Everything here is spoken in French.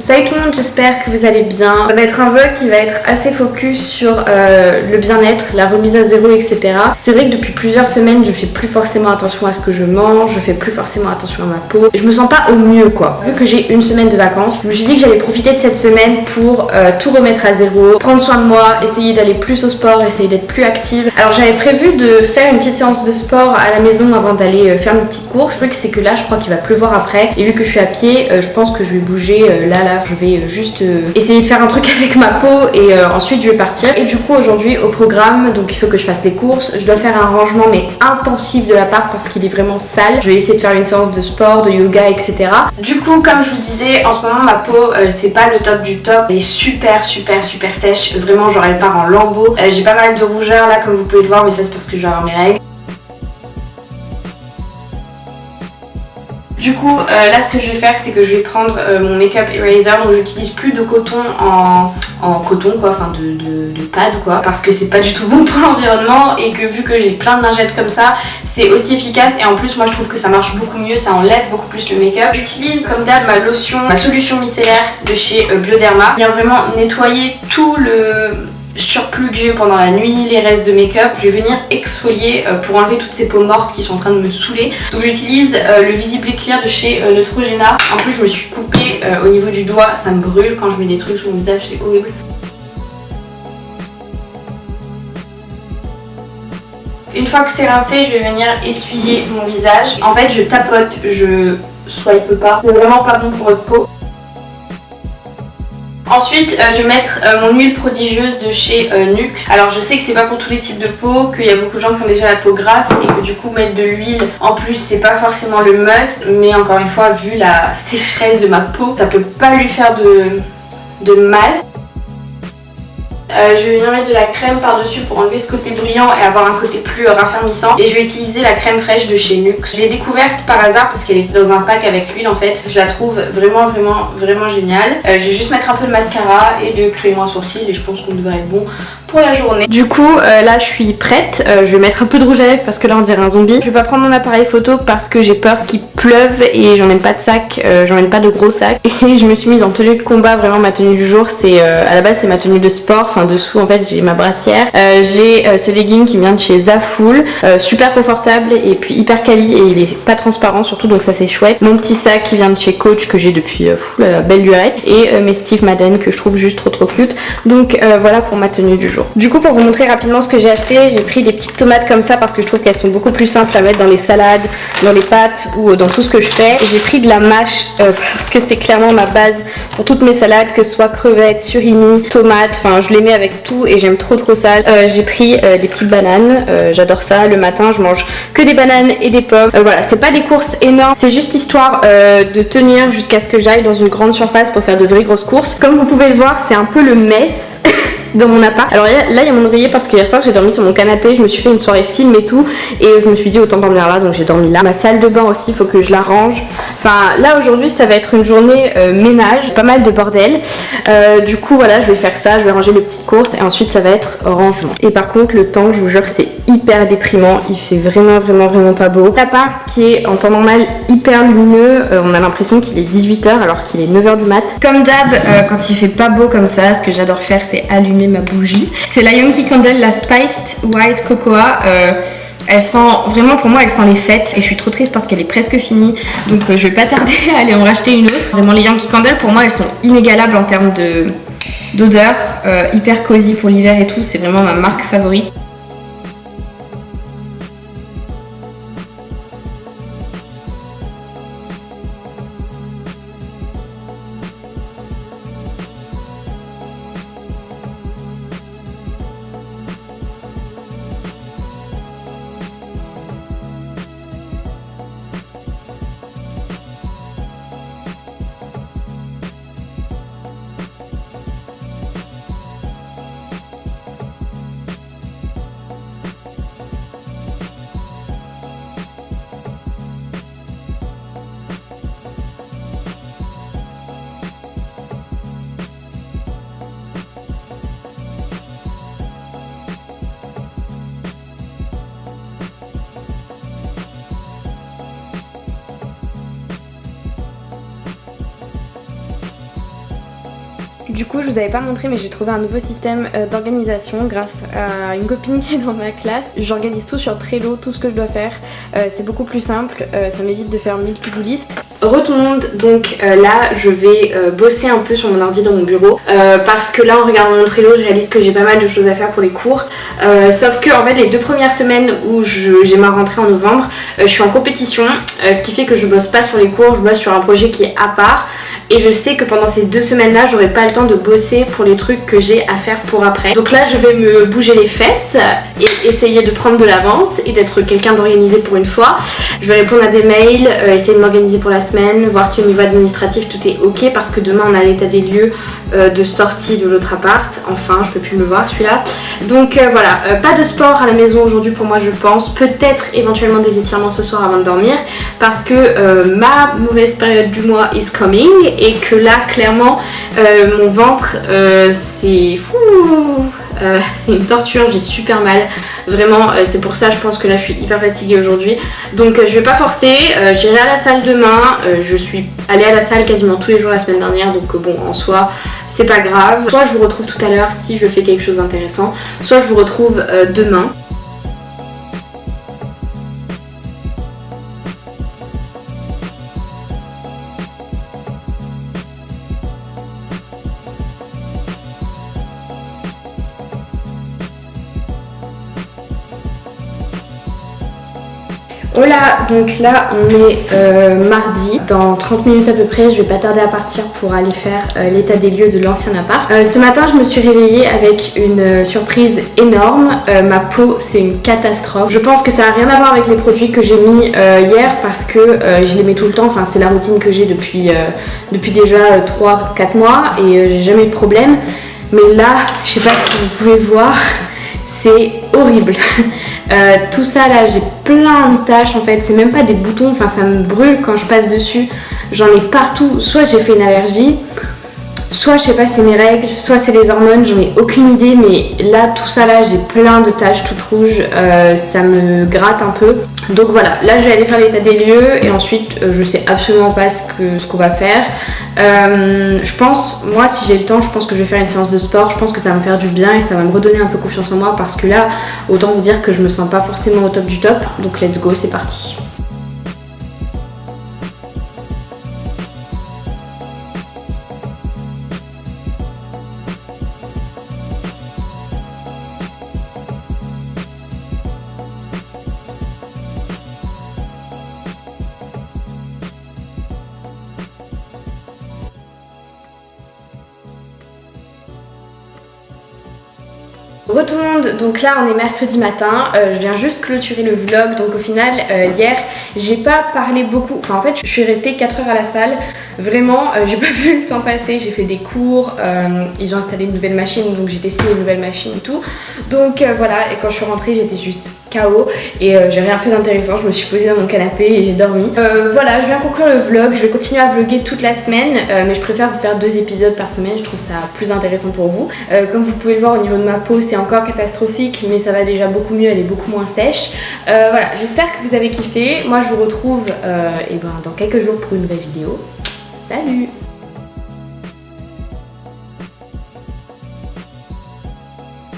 Salut tout le monde, j'espère que vous allez bien. Ça va être un vlog qui va être assez focus sur le bien-être, la remise à zéro, etc. C'est vrai que depuis plusieurs semaines, je fais plus forcément attention à ce que je mange, je fais plus forcément attention à ma peau. Je me sens pas au mieux quoi. Vu que j'ai une semaine de vacances, je me suis dit que j'allais profiter de cette semaine pour tout remettre à zéro, prendre soin de moi, essayer d'aller plus au sport, essayer d'être plus active. Alors j'avais prévu de faire une petite séance de sport à la maison avant d'aller faire mes petites courses. Le truc c'est que là, je crois qu'il va pleuvoir après. Et vu que je suis à pied, je pense que je vais bouger là, je vais juste essayer de faire un truc avec ma peau et ensuite je vais partir. Et du coup aujourd'hui au programme, donc il faut que je fasse les courses, je dois faire un rangement mais intensif de l'appart parce qu'il est vraiment sale. Je vais essayer de faire une séance de sport, de yoga, etc. Du coup comme je vous disais, en ce moment ma peau c'est pas le top du top, elle est super sèche, vraiment genre elle part en lambeaux. J'ai pas mal de rougeur là comme vous pouvez le voir, mais ça c'est parce que je vais avoir mes règles. Du coup là ce que je vais faire c'est que je vais prendre mon make-up eraser, donc j'utilise plus de coton en coton quoi, enfin de pad quoi, parce que c'est pas du tout bon pour l'environnement et que vu que j'ai plein de lingettes comme ça c'est aussi efficace et en plus moi je trouve que ça marche beaucoup mieux, ça enlève beaucoup plus le make-up. J'utilise comme d'hab ma lotion, ma solution micellaire de chez Bioderma, qui vient vraiment nettoyer tout le surplus que j'ai eu pendant la nuit, les restes de make-up. Je vais venir exfolier pour enlever toutes ces peaux mortes qui sont en train de me saouler. Donc j'utilise le Visible Clear de chez Neutrogena. En plus je me suis coupée au niveau du doigt, ça me brûle quand je mets des trucs sur mon visage, c'est horrible. Une fois que c'est rincé, je vais venir essuyer mon visage. En fait je tapote, je swipe pas, c'est vraiment pas bon pour votre peau. Ensuite je vais mettre mon huile prodigieuse de chez Nuxe. Alors je sais que c'est pas pour tous les types de peau, qu'il y a beaucoup de gens qui ont déjà la peau grasse et que du coup mettre de l'huile en plus c'est pas forcément le must, mais encore une fois vu la sécheresse de ma peau ça peut pas lui faire de mal. Je vais venir mettre de la crème par dessus pour enlever ce côté brillant et avoir un côté plus raffermissant, et je vais utiliser la crème fraîche de chez Nuxe. Je l'ai découverte par hasard parce qu'elle était dans un pack avec l'huile en fait. Je la trouve vraiment géniale. Je vais juste mettre un peu de mascara et de crayon à sourcils et je pense qu'on devrait être bon pour la journée. Du coup là je suis prête, je vais mettre un peu de rouge à lèvres parce que là on dirait un zombie. Je vais pas prendre mon appareil photo parce que j'ai peur qu'il pleuve et j'emmène pas de sac, j'emmène pas de gros sac, et je me suis mise en tenue de combat. Vraiment ma tenue du jour c'est à la base c'était ma tenue de sport, enfin dessous en fait j'ai ma brassière, j'ai ce legging qui vient de chez Zaful, super confortable et puis hyper quali et il est pas transparent surtout, donc ça c'est chouette. Mon petit sac qui vient de chez Coach que j'ai depuis la belle lurette, et mes Steve Madden que je trouve juste trop cute. Donc voilà pour ma tenue du jour. Du coup pour vous montrer rapidement ce que j'ai acheté, j'ai pris des petites tomates comme ça parce que je trouve qu'elles sont beaucoup plus simples à mettre dans les salades, dans les pâtes ou dans tout ce que je fais. J'ai pris de la mâche parce que c'est clairement ma base pour toutes mes salades, que ce soit crevettes, surimi, tomates, enfin je les mets avec tout et j'aime trop ça. J'ai pris des petites bananes, j'adore ça. Le matin je mange que des bananes et des pommes. Voilà, c'est pas des courses énormes, c'est juste histoire de tenir jusqu'à ce que j'aille dans une grande surface pour faire de vraies grosses courses. Comme vous pouvez le voir, c'est un peu le mess dans mon appart. Alors là il y a mon oreiller parce qu'hier soir j'ai dormi sur mon canapé, je me suis fait une soirée film et tout, et je me suis dit autant dormir là, donc j'ai dormi là. Ma salle de bain aussi, il faut que je la range. Enfin là aujourd'hui ça va être une journée ménage, pas mal de bordel. Du coup voilà, je vais faire ça, je vais ranger mes petites courses et ensuite ça va être rangement. Et par contre le temps, je vous jure, c'est hyper déprimant, il fait vraiment pas beau. L'appart qui est en temps normal hyper lumineux, on a l'impression qu'il est 18h alors qu'il est 9h du mat. Comme d'hab quand il fait pas beau comme ça, ce que j'adore faire c'est allumer ma bougie. C'est la Yankee Candle, la Spiced White Cocoa. Elle sent vraiment, pour moi elle sent les fêtes et je suis trop triste parce qu'elle est presque finie, donc je vais pas tarder à aller en racheter une autre. Vraiment les Yankee Candle pour moi elles sont inégalables en termes d'odeur, hyper cosy pour l'hiver et tout, c'est vraiment ma marque favorite. Du coup je vous avais pas montré mais j'ai trouvé un nouveau système d'organisation grâce à une copine qui est dans ma classe. J'organise tout sur Trello, tout ce que je dois faire. C'est beaucoup plus simple, ça m'évite de faire 1000 to-do list. Re tout le monde, donc là je vais bosser un peu sur mon ordi dans mon bureau parce que là en regardant mon Trello je réalise que j'ai pas mal de choses à faire pour les cours. Sauf que en fait les 2 premières semaines où j'ai ma rentrée en novembre, je suis en compétition, ce qui fait que je bosse pas sur les cours, je bosse sur un projet qui est à part. Et je sais que pendant ces 2 semaines-là, j'aurai pas le temps de bosser pour les trucs que j'ai à faire pour après. Donc là, je vais me bouger les fesses et essayer de prendre de l'avance et d'être quelqu'un d'organisé pour une fois. Je vais répondre à des mails, essayer de m'organiser pour la semaine, voir si au niveau administratif tout est ok parce que demain on a l'état des lieux de sortie de l'autre appart. Enfin, je peux plus le voir celui-là. Donc voilà, pas de sport à la maison aujourd'hui pour moi je pense. Peut-être éventuellement des étirements ce soir avant de dormir parce que ma mauvaise période du mois is coming. Et que là clairement mon ventre c'est fou, c'est une torture, j'ai super mal vraiment, c'est pour ça je pense que là je suis hyper fatiguée aujourd'hui. Donc je vais pas forcer, j'irai à la salle demain, je suis allée à la salle quasiment tous les jours la semaine dernière. Donc bon en soi c'est pas grave. Soit je vous retrouve tout à l'heure si je fais quelque chose d'intéressant, soit je vous retrouve demain. Voilà, donc là on est mardi, dans 30 minutes à peu près, je vais pas tarder à partir pour aller faire l'état des lieux de l'ancien appart. Ce matin je me suis réveillée avec une surprise énorme, ma peau c'est une catastrophe. Je pense que ça n'a rien à voir avec les produits que j'ai mis hier parce que je les mets tout le temps, enfin c'est la routine que j'ai depuis déjà 3-4 mois et j'ai jamais eu de problème. Mais là, je sais pas si vous pouvez voir, c'est horrible. Tout ça là, j'ai plein de taches en fait, c'est même pas des boutons, enfin ça me brûle quand je passe dessus, j'en ai partout, soit j'ai fait une allergie, soit je sais pas c'est mes règles, soit c'est les hormones, j'en ai aucune idée, mais là tout ça là j'ai plein de taches toutes rouges, ça me gratte un peu. Donc voilà, là je vais aller faire l'état des lieux et ensuite je sais absolument pas ce qu'on va faire. Je pense, moi si j'ai le temps, je pense que je vais faire une séance de sport, je pense que ça va me faire du bien et ça va me redonner un peu confiance en moi parce que là, autant vous dire que je me sens pas forcément au top du top, donc let's go, c'est parti. Re tout le monde, donc là on est mercredi matin, je viens juste clôturer le vlog, donc au final hier j'ai pas parlé beaucoup, enfin en fait je suis restée 4 heures à la salle, vraiment j'ai pas vu le temps passer, j'ai fait des cours, ils ont installé une nouvelle machine donc j'ai testé une nouvelle machine et tout, donc voilà, et quand je suis rentrée j'étais juste KO et j'ai rien fait d'intéressant, je me suis posée dans mon canapé et j'ai dormi. Voilà, je viens conclure le vlog, je vais continuer à vlogger toute la semaine mais je préfère vous faire 2 épisodes par semaine, je trouve ça plus intéressant pour vous. Comme vous pouvez le voir au niveau de ma peau c'est encore catastrophique mais ça va déjà beaucoup mieux, elle est beaucoup moins sèche. Voilà, j'espère que vous avez kiffé, moi je vous retrouve dans quelques jours pour une nouvelle vidéo. Salut!